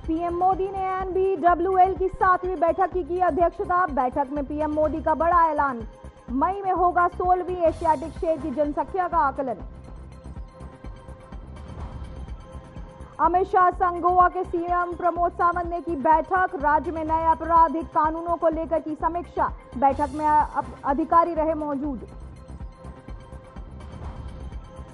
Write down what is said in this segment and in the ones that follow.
PM Modi ने NBWL की 7वीं बैठक की अध्यक्षता। बैठक में पीएम मोदी का बड़ा ऐलान, मई में होगा 16वीं एशियाटिक शेर की जनसंख्या का आकलन। अमित शाह संग गोवा के सीएम प्रमोद सावंत ने की बैठक। राज्य में नए आपराधिक कानूनों को लेकर की समीक्षा। बैठक में अधिकारी रहे मौजूद।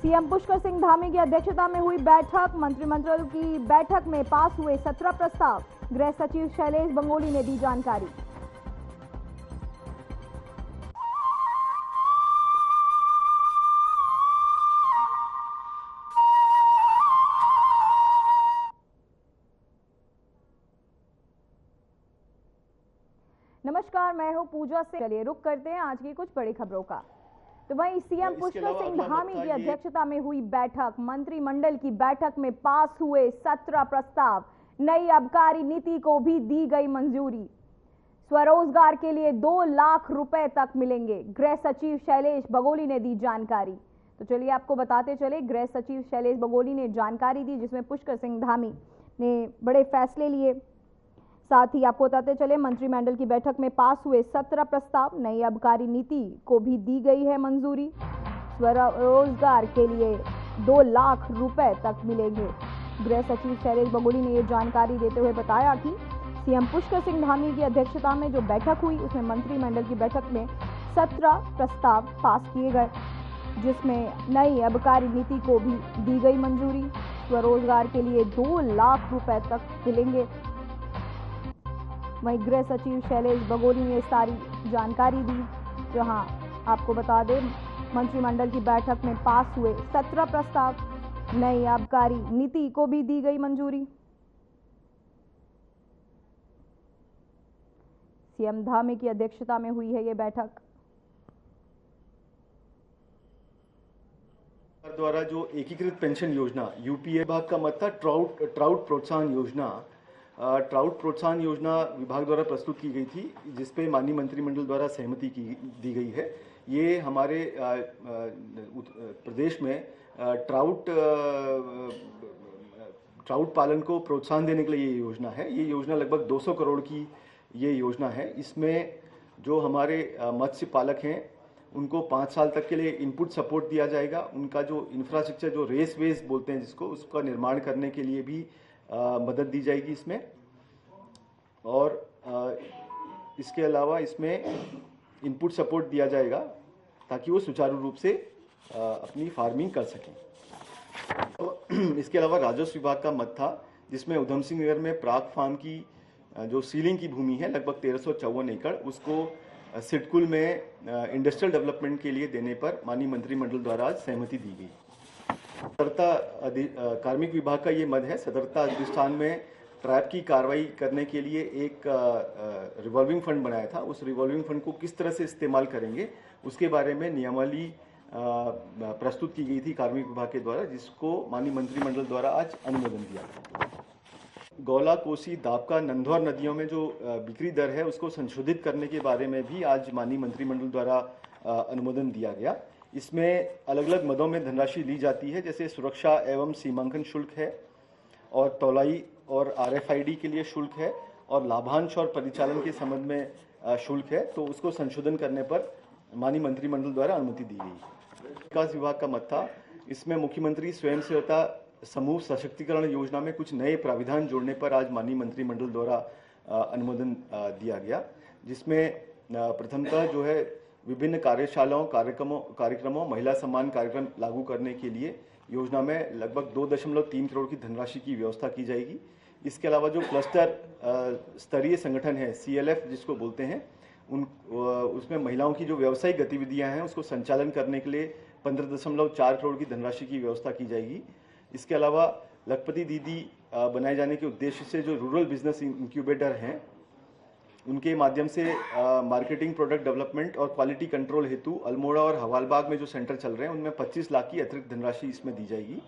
सीएम पुष्कर सिंह धामी की अध्यक्षता में हुई बैठक। मंत्रिमंडल की बैठक में पास हुए 17 प्रस्ताव। गृह सचिव शैलेश बंगोली ने दी जानकारी। नमस्कार, मैं हूं पूजा से। चलिए रुक करते हैं आज की कुछ बड़ी खबरों का। तो वहीं सीएम पुष्कर सिंह धामी की अध्यक्षता में हुई बैठक। मंत्रिमंडल की बैठक में पास हुए 17 प्रस्ताव। नई आबकारी नीति को भी दी गई मंजूरी। स्वरोजगार के लिए 2 लाख रुपए तक मिलेंगे। गृह सचिव शैलेश बंगोली ने दी जानकारी। तो चलिए आपको बताते चले, गृह सचिव शैलेश बंगोली ने जानकारी दी जिसमें पुष्कर सिंह धामी ने बड़े फैसले लिए। साथ ही आपको बताते चले, मंत्रिमंडल की बैठक में पास हुए 17 प्रस्ताव। नई आबकारी नीति को भी दी गई है मंजूरी। स्वरोजगार के लिए 2 लाख रुपए तक मिलेंगे। गृह सचिव शैलेश बंगोली ने ये जानकारी देते हुए बताया कि सीएम पुष्कर सिंह धामी की अध्यक्षता में जो बैठक हुई उसमें मंत्रिमंडल की बैठक में 17 प्रस्ताव पास किए गए, जिसमें नई आबकारी नीति को भी दी गई मंजूरी। स्वरोजगार के लिए 2 लाख रुपए तक मिलेंगे। वहीं गृह सचिव शैलेश बंगोली ने सारी जानकारी दी। जहां आपको बता दें, मंत्रिमंडल की बैठक में पास हुए 17 प्रस्ताव। नई आबकारी नीति को भी दी गई मंजूरी। सीएम धामी की अध्यक्षता में हुई है ये बैठक। द्वारा जो एकीकृत पेंशन योजना यूपीए विभाग का मत था ट्राउट प्रोत्साहन योजना। ट्राउट प्रोत्साहन योजना विभाग द्वारा प्रस्तुत की गई थी, जिसपे माननीय मंत्रिमंडल द्वारा सहमति दी गई है। ये हमारे प्रदेश में ट्राउट पालन को प्रोत्साहन देने के लिए ये योजना है। ये योजना लगभग 200 करोड़ की ये योजना है। इसमें जो हमारे मत्स्य पालक हैं उनको 5 साल तक के लिए इनपुट सपोर्ट दिया जाएगा। उनका जो इंफ्रास्ट्रक्चर, जो रेस वेस बोलते हैं जिसको, उसका निर्माण करने के लिए भी मदद दी जाएगी इसमें। और इसके अलावा इसमें इनपुट सपोर्ट दिया जाएगा ताकि वो सुचारू रूप से अपनी फार्मिंग कर सकें। तो इसके अलावा राजस्व विभाग का मत था, जिसमें उधम सिंह नगर में प्राक फार्म की जो सीलिंग की भूमि है लगभग 1354 एकड़, उसको सिडकुल में इंडस्ट्रियल डेवलपमेंट के लिए देने पर माननीय मंत्रिमंडल द्वारा आज सहमति दी गई। सतर्कता कार्मिक विभाग का ये मद है। सतर्कता अधिष्ठान में ट्रैप की कार्रवाई करने के लिए एक रिवॉल्विंग फंड बनाया था। उस रिवॉल्विंग फंड को किस तरह से इस्तेमाल करेंगे उसके बारे में नियमावली प्रस्तुत की गई थी कार्मिक विभाग के द्वारा, जिसको माननीय मंत्रिमंडल द्वारा आज अनुमोदन दिया गया। गौला, कोसी, दाबका, नंदौर नदियों में जो बिक्री दर है उसको संशोधित करने के बारे में भी आज माननीय मंत्रिमंडल द्वारा अनुमोदन दिया गया। इसमें अलग अलग मदों में धनराशि ली जाती है, जैसे सुरक्षा एवं सीमांकन शुल्क है, और तौलाई और RFID के लिए शुल्क है, और लाभांश और परिचालन के संबंध में शुल्क है। तो उसको संशोधन करने पर माननीय मंत्रिमंडल द्वारा अनुमति दी गई। विकास विभाग का मत था। इसमें मुख्यमंत्री स्वयं सहायता समूह सशक्तिकरण योजना में कुछ नए प्राविधान जोड़ने पर आज माननीय मंत्रिमंडल द्वारा अनुमोदन दिया गया, जिसमें प्रथमतः जो है विभिन्न कार्यशालाओं, कार्यक्रमों, महिला सम्मान कार्यक्रम लागू करने के लिए योजना में लगभग 2.3 करोड़ की धनराशि की व्यवस्था की जाएगी। इसके अलावा जो क्लस्टर स्तरीय संगठन है, CLF जिसको बोलते हैं, उसमें महिलाओं की जो व्यावसायिक गतिविधियां हैं उसको संचालन करने के लिए 15.4 करोड़ की धनराशि की व्यवस्था की जाएगी। इसके अलावा लखपति दीदी बनाए जाने के उद्देश्य से जो रूरल बिजनेस इंक्यूबेटर हैं उनके माध्यम से मार्केटिंग, प्रोडक्ट डेवलपमेंट और क्वालिटी कंट्रोल हेतु अल्मोड़ा और हवालबाग में जो सेंटर चल रहे हैं उनमें 25 लाख की अतिरिक्त धनराशि इसमें दी जाएगी।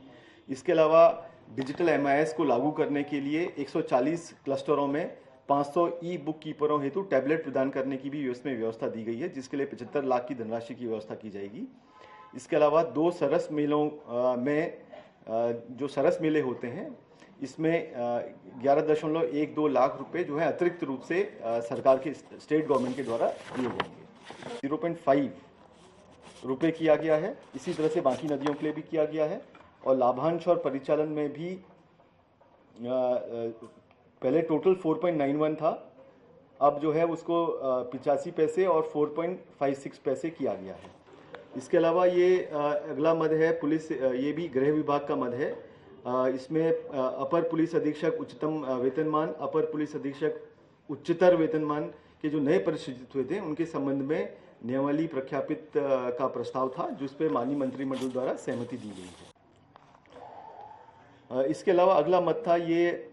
इसके अलावा डिजिटल MIS को लागू करने के लिए 140 क्लस्टरों में 500 ई-बुक कीपरों हेतु टैबलेट प्रदान करने की भी इसमें व्यवस्था दी गई है, जिसके लिए 75 लाख की धनराशि की व्यवस्था की जाएगी। इसके अलावा 2 सरस मेलों में जो सरस मेले होते हैं इसमें 11.12 लाख रुपए जो है अतिरिक्त रूप से सरकार के स्टेट गवर्नमेंट के द्वारा दिए जाएंगे। 0.5 रुपए किया गया है। इसी तरह से बाकी नदियों के लिए भी किया गया है। और लाभांश और परिचालन में भी पहले टोटल 4.91 था, अब जो है उसको 85 पैसे और 4.56 पैसे किया गया है। इसके अलावा ये अगला मद है पुलिस, ये भी गृह विभाग का मद है। इसमें अपर पुलिस अधीक्षक उच्चतम वेतनमान, अपर पुलिस अधीक्षक उच्चतर वेतनमान के जो नए परिष्कृत हुए थे उनके संबंध में नियमावली प्रख्यापित का प्रस्ताव था, जिस पर माननीय मंत्रिमंडल द्वारा सहमति दी गई है। इसके अलावा अगला मद था ये।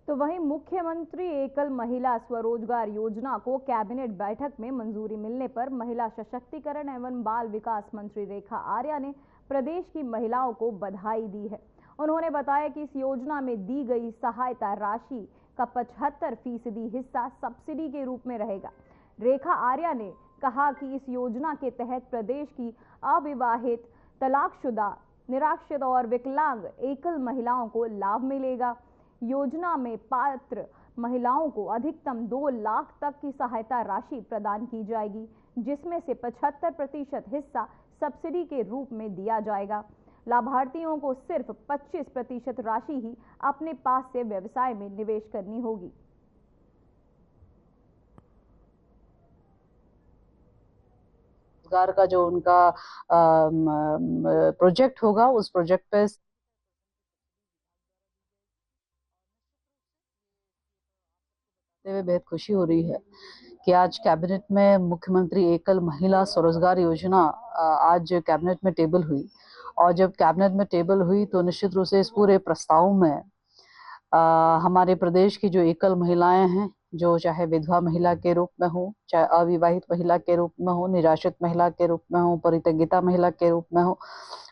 तो वहीं मुख्यमंत्री एकल महिला स्वरोजगार योजना को कैबिनेट बैठक में मंजूरी मिलने पर महिला सशक्तिकरण एवं बाल विकास मंत्री रेखा आर्या ने प्रदेश की महिलाओं को बधाई दी है। उन्होंने बताया कि इस योजना में दी गई सहायता राशि का 75% हिस्सा सब्सिडी के रूप में रहेगा। रेखा आर्या ने कहा कि इस योजना के तहत प्रदेश की अविवाहित, तलाकशुदा, निराश्रित और विकलांग एकल महिलाओं को लाभ मिलेगा। योजना में पात्र महिलाओं को अधिकतम 2 लाख तक की सहायता राशि प्रदान की जाएगी, जिसमें से 75% हिस्सा सब्सिडी के रूप में दिया जाएगा। लाभार्थियों को सिर्फ 25% राशि ही अपने पास से व्यवसाय में निवेश करनी होगी। रोजगार का जो उनका प्रोजेक्ट होगा, उस प्रोजेक्ट पे बेहद खुशी हो रही है कि आज कैबिनेट में मुख्यमंत्री एकल महिला स्वरोजगार योजना आज कैबिनेट में टेबल हुई। और जब कैबिनेट में टेबल हुई तो निश्चित रूप से इस पूरे प्रस्ताव में हमारे प्रदेश की जो एकल महिलाएं हैं, जो चाहे विधवा महिला के रूप में हो, चाहे अविवाहित महिला के रूप में हो, निराश्रित महिला के रूप में हो, परित्यक्ता महिला के रूप में हो,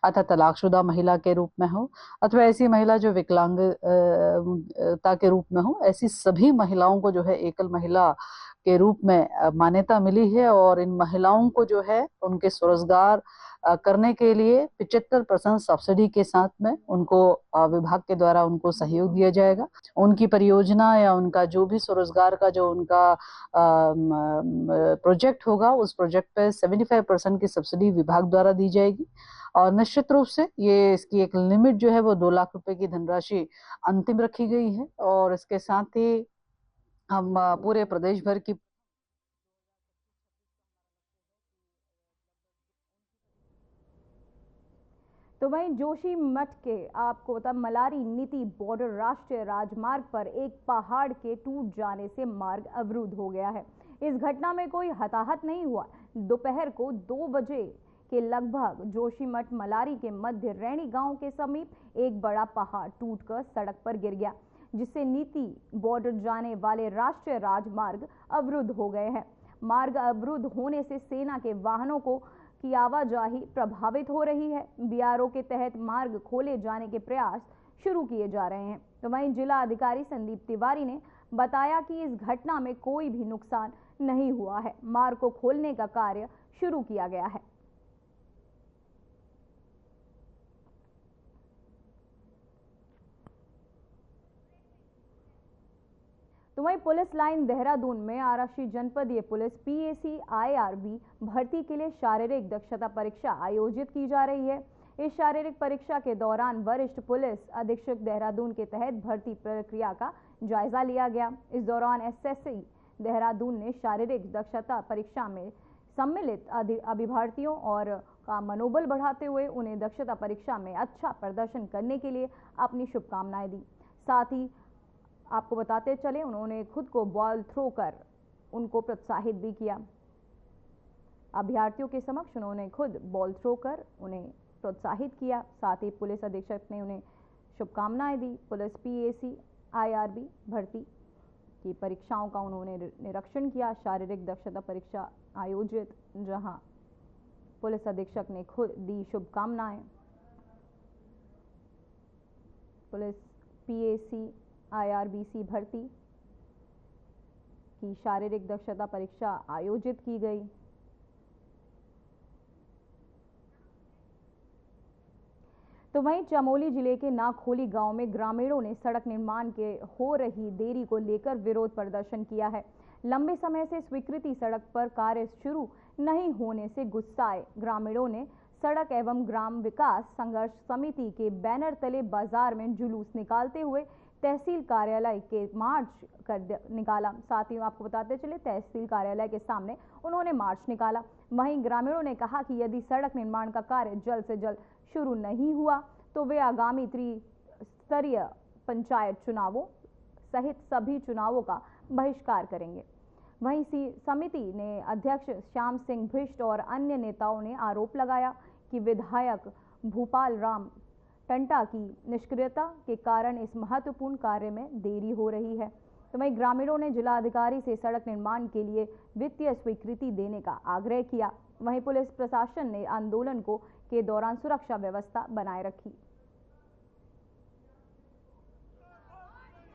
अथवा तलाकशुदा महिला के रूप में हो, अथवा ऐसी महिला जो विकलांगता के रूप में हो, ऐसी सभी महिलाओं को जो है एकल महिला के रूप में मान्यता मिली है। और इन महिलाओं को जो है उनके स्वरोजगार करने के लिए 75% सब्सिडी के साथ में उनको विभाग के द्वारा उनको सहयोग दिया जाएगा। उनकी परियोजना या उनका जो भी स्वरोजगार का जो उनका प्रोजेक्ट होगा, उस प्रोजेक्ट पे 75% की सब्सिडी विभाग द्वारा दी जाएगी। और निश्चित रूप से ये इसकी एक लिमिट जो है वो 2 लाख रुपए की धनराशि अंतिम रखी गई है। और इसके साथ ही हम पूरे प्रदेश भर की तो वहीं जोशीमठ के आपको बता मलारी नीति बॉर्डर राष्ट्रीय राजमार्ग पर एक पहाड़ के टूट जाने से मार्ग अवरुद्ध हो गया है। इस घटना में कोई हताहत नहीं हुआ। दोपहर को 2 बजे के लगभग जोशीमठ मलारी के मध्य रैणी गांव के समीप एक बड़ा पहाड़ टूटकर सड़क पर गिर गया, जिससे नीति बॉर्डर जाने वाले राष्ट्रीय राजमार्ग अवरुद्ध हो गए हैं। मार्ग अवरुद्ध होने से सेना के वाहनों की आवाजाही प्रभावित हो रही है। बीआरओ के तहत मार्ग खोले जाने के प्रयास शुरू किए जा रहे हैं। तो वहीं जिला अधिकारी संदीप तिवारी ने बताया कि इस घटना में कोई भी नुकसान नहीं हुआ है। मार्ग को खोलने का कार्य शुरू किया गया है। तो वहीं पुलिस लाइन देहरादून में आरक्षी जनपदीय पुलिस पीएसी आईआरबी भर्ती के लिए शारीरिक दक्षता परीक्षा आयोजित की जा रही है। इस शारीरिक परीक्षा के दौरान वरिष्ठ पुलिस अधीक्षक देहरादून के तहत भर्ती प्रक्रिया का जायजा लिया गया। इस दौरान एसएससी देहरादून ने शारीरिक दक्षता परीक्षा में सम्मिलित अभ्यर्थियों और का मनोबल बढ़ाते हुए उन्हें दक्षता परीक्षा में अच्छा प्रदर्शन करने के लिए अपनी शुभकामनाएं दी। साथ ही आपको बताते चले, उन्होंने खुद को बॉल थ्रो कर उनको प्रोत्साहित भी किया। अभ्यर्थियों के समक्ष उन्होंने खुद बॉल थ्रो कर उन्हें प्रोत्साहित किया। साथ ही पुलिस अधीक्षक ने उन्हें शुभकामनाएं दी। पुलिस पीएसी आईआरबी भर्ती की परीक्षाओं का उन्होंने निरीक्षण किया। शारीरिक दक्षता परीक्षा आयोजित, जहां पुलिस अधीक्षक ने खुद दी शुभकामनाएं। पुलिस पीएसी आईआरबीसी भर्ती की शारीरिक दक्षता परीक्षा आयोजित की गई। तो तो वहीं चमोली जिले के नाखोली गांव में ग्रामीणों ने सड़क निर्माण के हो रही देरी को लेकर विरोध प्रदर्शन किया है। लंबे समय से स्वीकृति सड़क पर कार्य शुरू नहीं होने से गुस्साए ग्रामीणों ने सड़क एवं ग्राम विकास संघर्ष समिति के बैनर तले बाजार में जुलूस निकालते हुए तहसील कार्यालय के मार्च कर निकाला। साथ ही आपको बताते चले तहसील कार्यालय के सामने उन्होंने मार्च निकाला। वहीं ग्रामीणों ने कहा कि यदि सड़क निर्माण का कार्य जल्द से जल्द शुरू नहीं हुआ तो वे आगामी त्रिस्तरीय पंचायत चुनावों सहित सभी चुनावों का बहिष्कार करेंगे। वहीं समिति ने अध्यक्ष श्याम सिंह भ्रिष्ट और अन्य नेताओं ने आरोप लगाया कि विधायक भूपाल राम टंटा की निष्क्रियता के कारण इस महत्वपूर्ण कार्य में देरी हो रही है। तो वहीं ग्रामीणों ने जिलाधिकारी से सड़क निर्माण के लिए वित्तीय स्वीकृति देने का आग्रह किया। वहीं पुलिस प्रशासन ने आंदोलन के दौरान सुरक्षा व्यवस्था बनाए रखी।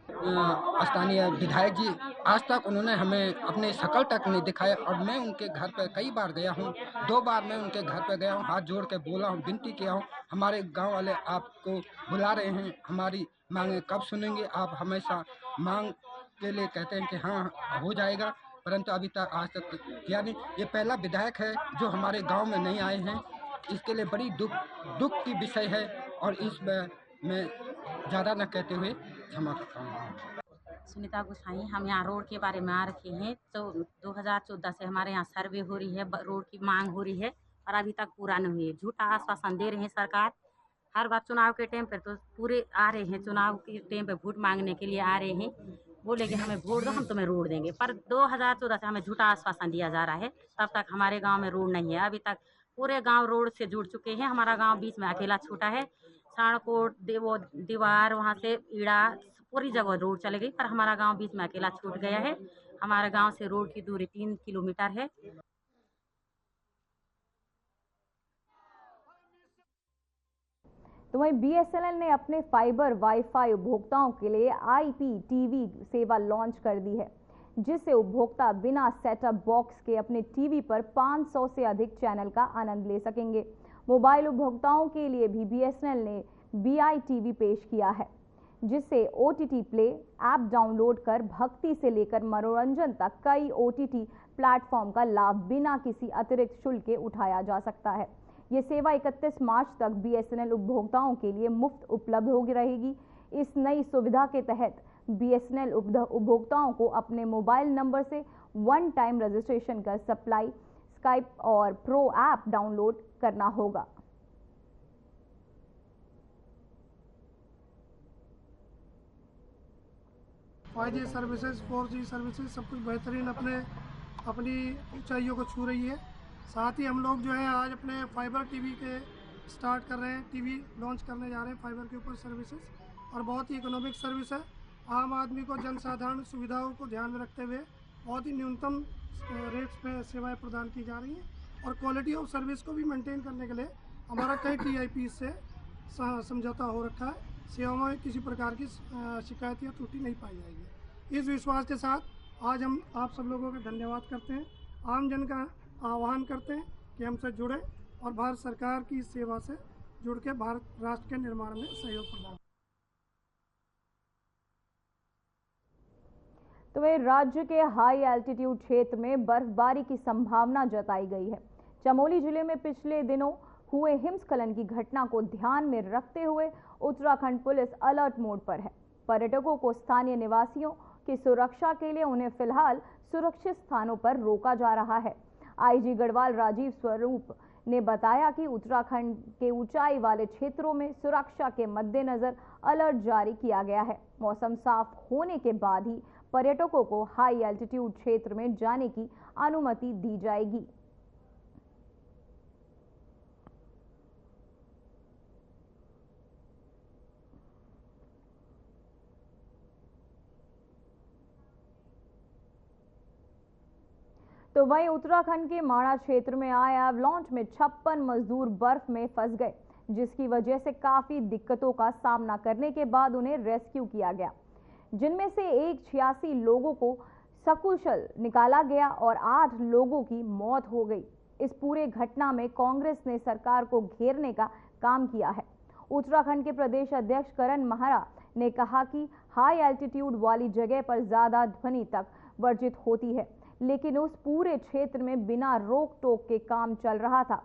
स्थानीय विधायक जी आज तक उन्होंने हमें अपने शकल तक नहीं दिखाया और मैं उनके घर पर कई बार गया हूँ। 2 बार मैं उनके घर पर गया हूँ, हाथ जोड़ के बोला हूँ, विनती किया हूँ। हमारे गांव वाले आपको बुला रहे हैं, हमारी मांगे कब सुनेंगे। आप हमेशा मांग के लिए कहते हैं कि हाँ हो जाएगा, परंतु अभी तक आज तक किया नहीं। ये पहला विधायक है जो हमारे गाँव में नहीं आए हैं, इसके लिए बड़ी दुख की विषय है और इस मैं ज़्यादा न कहते हुए क्षमा करता हूँ। सुनीता गोसाई, हम यहाँ रोड के बारे में आ रखे हैं। तो 2014 से हमारे यहाँ सर्वे हो रही है, रोड की मांग हो रही है और अभी तक पूरा नहीं हुई है। झूठा आश्वासन दे रहे हैं सरकार। हर बार चुनाव के टाइम पर तो पूरे आ रहे हैं, चुनाव के टाइम पर वोट मांगने के लिए आ रहे हैं, बोले कि हमें वोट दो हम तुम्हें रोड देंगे। पर 2014 से हमें झूठा आश्वासन दिया जा रहा है, तब तक हमारे गाँव में रोड नहीं है। अभी तक पूरे गाँव रोड से जुड़ चुके हैं, हमारा गाँव बीच में अकेला छूटा है। साणकोट दीवार वहाँ से ईड़ा पूरी जगह रोड चले गई, पर हमारा गांव बीच में अकेला छूट गया है। हमारे गांव से रोड की दूरी 3 किलोमीटर है। तो वहीं BSNL ने अपने फाइबर वाईफाई उपभोक्ताओं के लिए IPTV सेवा लॉन्च कर दी है, जिससे उपभोक्ता बिना सेटअप बॉक्स के अपने टीवी पर 500 से अधिक चैनल का आनंद ले सकेंगे। मोबाइल उपभोक्ताओं के लिए भी BSNL ने BITV पेश किया है, जिससे OTT प्ले ऐप डाउनलोड कर भक्ति से लेकर मनोरंजन तक कई OTT प्लेटफॉर्म का लाभ बिना किसी अतिरिक्त शुल्क के उठाया जा सकता है। ये सेवा 31 मार्च तक BSNL उपभोक्ताओं के लिए मुफ्त उपलब्ध हो रहेगी। इस नई सुविधा के तहत BSNL उपभोक्ताओं को अपने मोबाइल नंबर से 1 टाइम रजिस्ट्रेशन कर सप्लाई, स्काइप और प्रो ऐप डाउनलोड करना होगा। 5G सर्विसेज, 4G सर्विसेज सब कुछ बेहतरीन अपनी ऊंचाइयों को छू रही है। साथ ही हम लोग जो है आज अपने फाइबर टीवी के स्टार्ट कर रहे हैं, टीवी लॉन्च करने जा रहे हैं फाइबर के ऊपर सर्विसेज, और बहुत ही इकोनॉमिक सर्विस है। आम आदमी को, जनसाधारण सुविधाओं को ध्यान में रखते हुए बहुत ही न्यूनतम रेट्स पे सेवाएं प्रदान की जा रही हैं और क्वालिटी ऑफ सर्विस को भी मेंटेन करने के लिए हमारा कई TIP से समझौता हो रखा है। सेवाओं में किसी प्रकार की शिकायत या त्रुटि नहीं पाई जाएगी। इस विश्वास के साथ आज हम आप सब लोगों का धन्यवाद करते हैं, आम जन का आह्वान करते हैं कि हमसे जुड़े और भारत सरकार की सेवा से जुड़ के भारत राष्ट्र के निर्माण में सहयोग प्रदान। तो वे राज्य के हाई एल्टीट्यूड क्षेत्र में बर्फबारी की संभावना जताई गई है। चमोली जिले में पिछले दिनों हुए हिमस्खलन की घटना को ध्यान में रखते हुए उत्तराखंड पुलिस अलर्ट मोड पर है। पर्यटकों को स्थानीय निवासियों की सुरक्षा के लिए उन्हें फिलहाल सुरक्षित स्थानों पर रोका जा रहा है। IG गढ़वाल राजीव स्वरूप ने बताया कि उत्तराखंड के ऊंचाई वाले क्षेत्रों में सुरक्षा के मद्देनजर अलर्ट जारी किया गया है। मौसम साफ होने के बाद ही पर्यटकों को हाई एल्टीट्यूड क्षेत्र में जाने की अनुमति दी जाएगी। तो वहीं उत्तराखंड के माणा क्षेत्र में आए एवलांच में 56 मजदूर बर्फ में फंस गए, जिसकी वजह से काफी दिक्कतों का सामना करने के बाद उन्हें रेस्क्यू किया गया, जिनमें से 86 लोगों को सकुशल निकाला गया और 8 लोगों की मौत हो गई। इस पूरे घटना में कांग्रेस ने सरकार को घेरने का काम किया है। उत्तराखंड के प्रदेश अध्यक्ष करण महारा ने कहा कि हाई एल्टीट्यूड वाली जगह पर ज्यादा ध्वनि तक वर्जित होती है, लेकिन उस पूरे क्षेत्र में बिना रोक टोक के काम चल रहा था।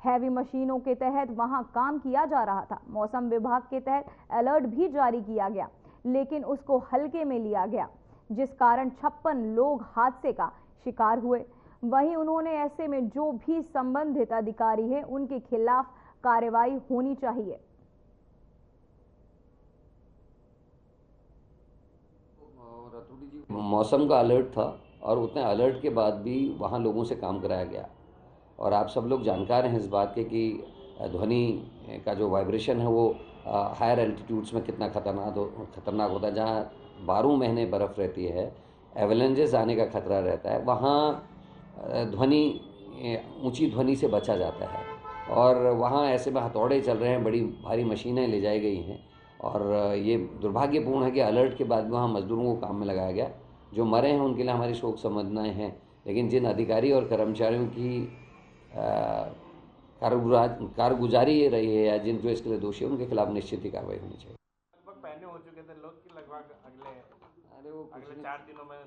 हैवी मशीनों के तहत वहां काम किया जा रहा था। मौसम विभाग के तहत अलर्ट भी जारी किया गया, लेकिन उसको हल्के में लिया गया, जिस कारण 56 लोग हादसे का शिकार हुए। वहीं उन्होंने ऐसे में जो भी संबंधित अधिकारी हैं उनके खिलाफ कार्रवाई होनी चाहिए। मौसम का अलर्ट था और उतने अलर्ट के बाद भी वहाँ लोगों से काम कराया गया। और आप सब लोग जानकार हैं इस बात के कि ध्वनि का जो वाइब्रेशन है वो हायर एल्टीट्यूड्स में कितना खतरनाक होता है। जहाँ 12 महीने बर्फ़ रहती है, एवलेंजेस आने का खतरा रहता है, वहाँ ऊंची ध्वनि से बचा जाता है। और वहाँ ऐसे में हथौड़े चल रहे हैं, बड़ी भारी मशीनें ले जाई गई हैं। और ये दुर्भाग्यपूर्ण है कि अलर्ट के बाद वहाँ मजदूरों को काम में लगाया गया। जो मरे हैं उनके लिए हमारी शोक संवेदनाएं हैं, लेकिन जिन अधिकारी और कर्मचारियों की कारगुजारी रही है या जिन जो इसके लिए दोषी है उनके खिलाफ निश्चित ही कार्रवाई होनी चाहिए। लगभग पहले हो चुके थे लोग कि लगभग अगले 4 दिनों में।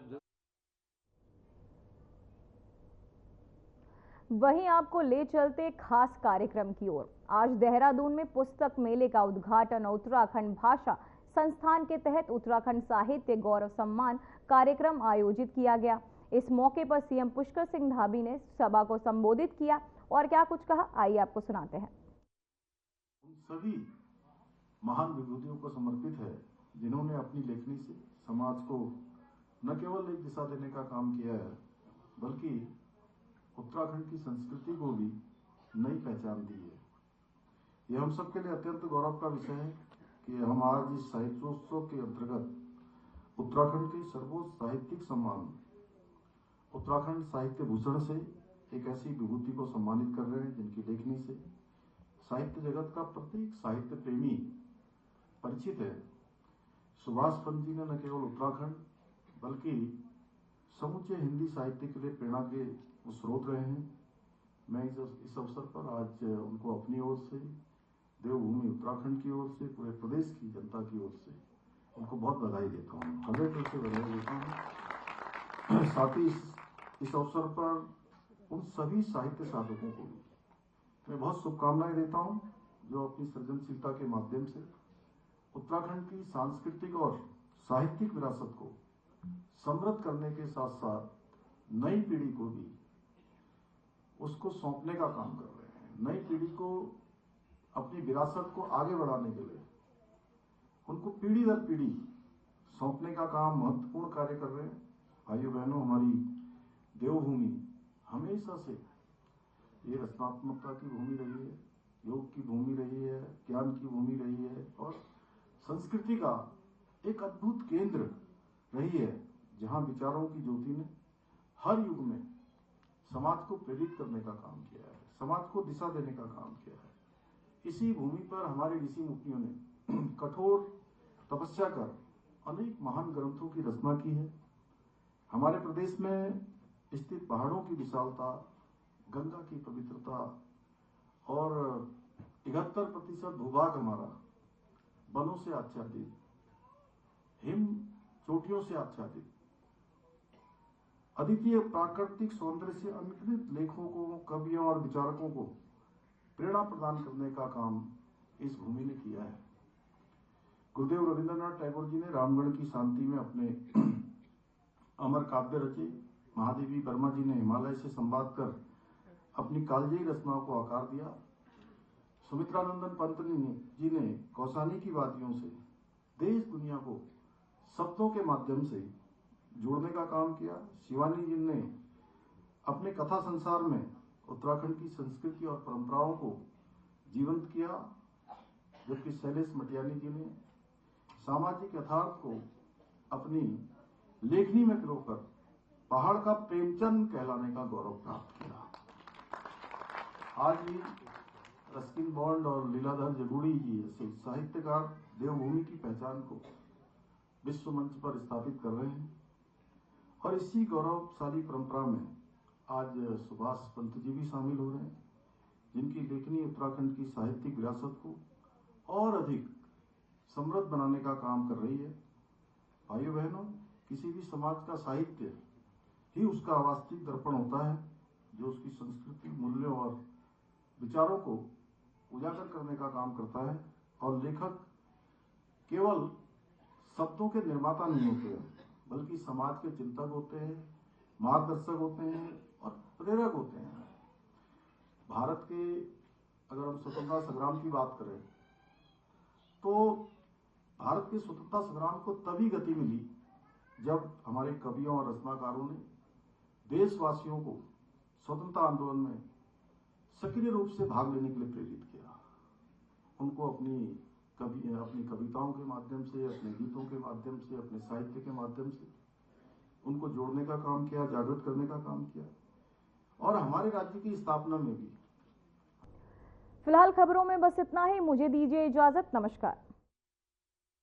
वहीं आपको ले चलते खास कार्यक्रम की ओर। आज देहरादून में पुस्तक मेले का उद्घाटन उत्तराखंड भाषा संस्थान के तहत उत्तराखंड साहित्य गौरव सम्मान कार्यक्रम आयोजित किया गया। इस मौके पर सीएम पुष्कर सिंह धामी ने सभा को संबोधित किया और क्या कुछ कहा, आइए आपको सुनाते हैं। उन सभी महान विभूतियों को समर्पित है जिन्होंने अपनी लेखनी से समाज को न केवल एक दिशा देने का काम किया है, बल्कि उत्तराखंड की संस्कृति को भी नई पहचान दी है। यह हम सबके लिए अत्यंत गौरव का विषय है कि हम आज इस साहित्योत्सव के अंतर्गत उत्तराखंड के सर्वोच्च साहित्यिक सम्मान उत्तराखंड साहित्य भूषण से एक ऐसी विभूति को सम्मानित कर रहे हैं जिनकी लेखनी से साहित्य जगत का प्रत्येक साहित्य प्रेमी परिचित है। सुभाष पंत जी ने न केवल उत्तराखंड बल्कि समूचे हिंदी साहित्य के लिए प्रेरणा के स्रोत रहे हैं। मैं इस अवसर पर आज उनको अपनी ओर से, देवभूमि उत्तराखंड की ओर से, पूरे प्रदेश की जनता की ओर से उनको बहुत बधाई देता हूँ, हृदय से बधाई देता हूँ। साथ ही इस अवसर पर उन सभी साहित्य साधकों को भी मैं बहुत शुभकामनाएं देता हूँ जो अपनी सृजनशीलता के माध्यम से उत्तराखंड की सांस्कृतिक और साहित्यिक विरासत को समृद्ध करने के साथ साथ नई पीढ़ी को भी उसको सौंपने का काम कर रहे हैं। नई पीढ़ी को अपनी विरासत को आगे बढ़ाने के लिए उनको पीढ़ी दर पीढ़ी सौंपने का काम महत्वपूर्ण कार्य कर रहे हैं। भाइयों बहनों, हमारी देवभूमि हमेशा से ये रचनात्मकता की भूमि रही है, योग की भूमि रही है, ज्ञान की भूमि रही है और संस्कृति का एक अद्भुत केंद्र रही है, जहां विचारों की ज्योति ने हर युग में समाज को प्रेरित करने का काम किया है, समाज को दिशा देने का काम किया है। इसी भूमि पर हमारे ऋषि मुनियों ने कठोर तपस्या कर अनेक महान ग्रंथों की रचना की है। हमारे प्रदेश में स्थित पहाड़ों की विशालता, गंगा की पवित्रता और 71% भूभाग हमारा वनों से आच्छादित, हिम चोटियों से आच्छादित, अद्वितीय प्राकृतिक सौंदर्य से अनगिनत लेखकों, कवियों और विचारकों को प्रेरणा प्रदान करने का काम इस भूमि ने किया है। गुरुदेव रविंद्रनाथ टैगोर जी ने रामगढ़ की शांति में अपने अमर काव्य रचे। महादेवी वर्मा जी ने हिमालय से संवाद कर अपनी कालजयी रचनाओं को आकार दिया। सुमित्रानंदन पंत जी ने कौसानी की वादियों से देश दुनिया को शब्दों के माध्यम से जोड़ने का काम किया। शिवानी जी ने अपने कथा संसार में उत्तराखंड की संस्कृति और परंपराओं को जीवंत किया, जबकि शैलेश मटियानी जी ने सामाजिक यथार्थ को अपनी लेखनी में पिरोकर पहाड़ का प्रेमचंद कहलाने का गौरव प्राप्त किया। आज भी रस्किन बॉन्ड और लीलाधर जगूड़ी जी जैसे साहित्यकार देवभूमि की पहचान को विश्व मंच पर स्थापित कर रहे हैं और इसी गौरवशाली परंपरा में आज सुभाष पंत जी भी शामिल हो रहे हैं, जिनकी लेखनी उत्तराखंड की साहित्यिक विरासत को और अधिक समृद्ध बनाने का काम कर रही है। भाइयों बहनों, किसी भी समाज का साहित्य ही उसका वास्तविक दर्पण होता है, जो उसकी संस्कृति, मूल्यों और विचारों को उजागर करने का काम करता है। और लेखक केवल शब्दों के निर्माता नहीं होते हैं, बल्कि समाज के चिंतक होते हैं, मार्गदर्शक होते हैं और प्रेरक होते हैं। भारत के अगर हम स्वतंत्रता संग्राम की बात करें तो भारत के स्वतंत्रता संग्राम को तभी गति मिली जब हमारे कवियों और रचनाकारों ने देशवासियों को स्वतंत्रता आंदोलन में सक्रिय रूप से भाग लेने के लिए प्रेरित किया। उनको अपनी कविताओं के माध्यम से, अपने गीतों के माध्यम से, अपने साहित्य के माध्यम से उनको जोड़ने का काम किया, जागृत करने का काम किया और हमारे राज्य की स्थापना में भी। फिलहाल खबरों में बस इतना ही। मुझे दीजिए इजाजत। नमस्कार।